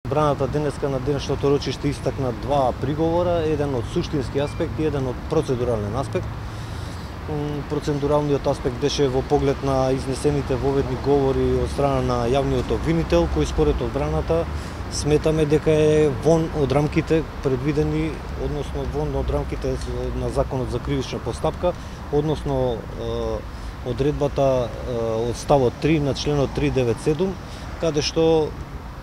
Одбраната денеска на денешното рочиште истакна два приговора, еден од суштински аспект и еден од процедурален аспект. Процедуралниот аспект беше во поглед на изнесените воведни говори од страна на јавниот обвинител, кој според одбраната сметаме дека е вон од рамките предвидени, односно вон од рамките на Законот за кривична постапка, односно одредбата од ставот 3 на членот 397, каде што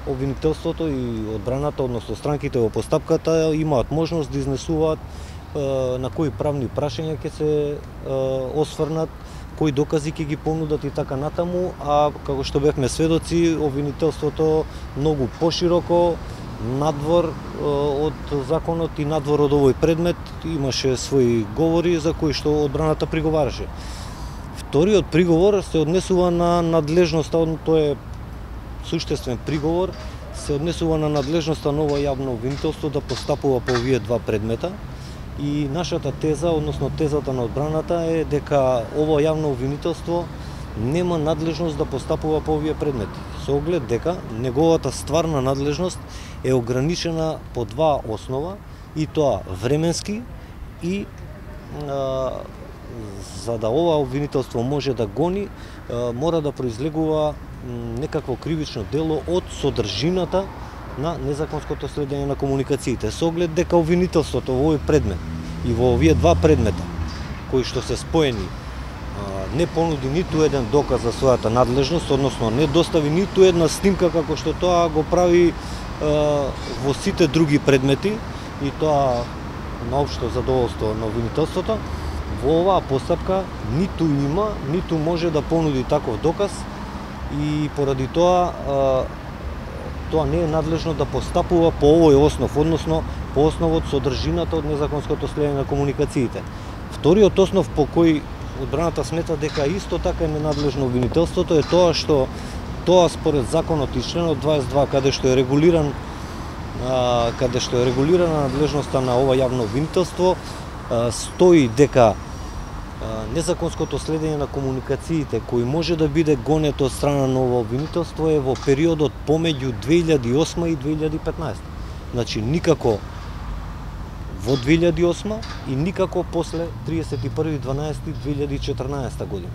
обвинителството и одбраната, односно странките во постапката, имаат можност да изнесуваат на кои правни прашања ќе се осврнат, кои докази ќе ги понудат и така натаму, а како што бевме сведоци, обвинителството многу пошироко, надвор од законот и надвор од овој предмет имаше своји говори за кои што одбраната приговараше. Вториот приговор се однесува на надлежноста, тоа е суштествен приговор, се однесува на надлежноста на ова јавно обвинителство да постапува по овие два предмета. И нашата теза, односно тезата на одбраната е дека ова јавно обвинителство нема надлежност да постапува по овие предмети. Со оглед дека неговата стварна надлежност е ограничена по два основа, и тоа временски и за да ова обвинителство може да гони, мора да произлегува некакво кривично дело од содржината на незаконското следење на комуникациите. Со оглед дека обвинителството во овој предмет и во овие два предмета, кои што се споени, не понуди ниту еден доказ за својата надлежност, односно не достави ниту една снимка како што тоа го прави во сите други предмети, и тоа на општо задоволство на обвинителството, во оваа постапка ниту има, ниту може да понуди таков доказ, и поради тоа тоа не е надлежно да постапува по овој основ, односно по основот содржината од незаконското следење на комуникациите. Вториот основ по кој одбраната смета дека исто така е ненадлежно обвинителството е тоа што тоа според законот и членот 22 каде што е регулирана надлежноста на ова јавно обвинителство, стои дека незаконското следење на комуникациите кој може да биде гонет од страна на ова обвинителство е во периодот помеѓу 2008 и 2015. Значи никако во 2008 и никако после 31.12.2014 година.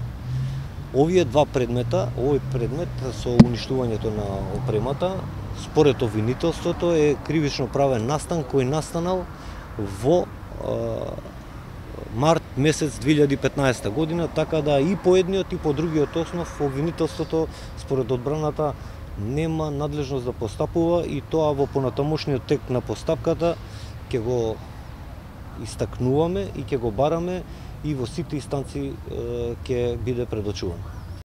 Овие два предмета, овој предмет со уништувањето на опремата, според обвинителството е кривично правен настан кој настанал во март месец 2015 година, така да и по едниот и по другиот основ обвинителството според одбраната нема надлежност да постапува, и тоа во понатамошниот тек на постапката ќе го истакнуваме и ќе го бараме и во сите инстанции ќе биде предочувано.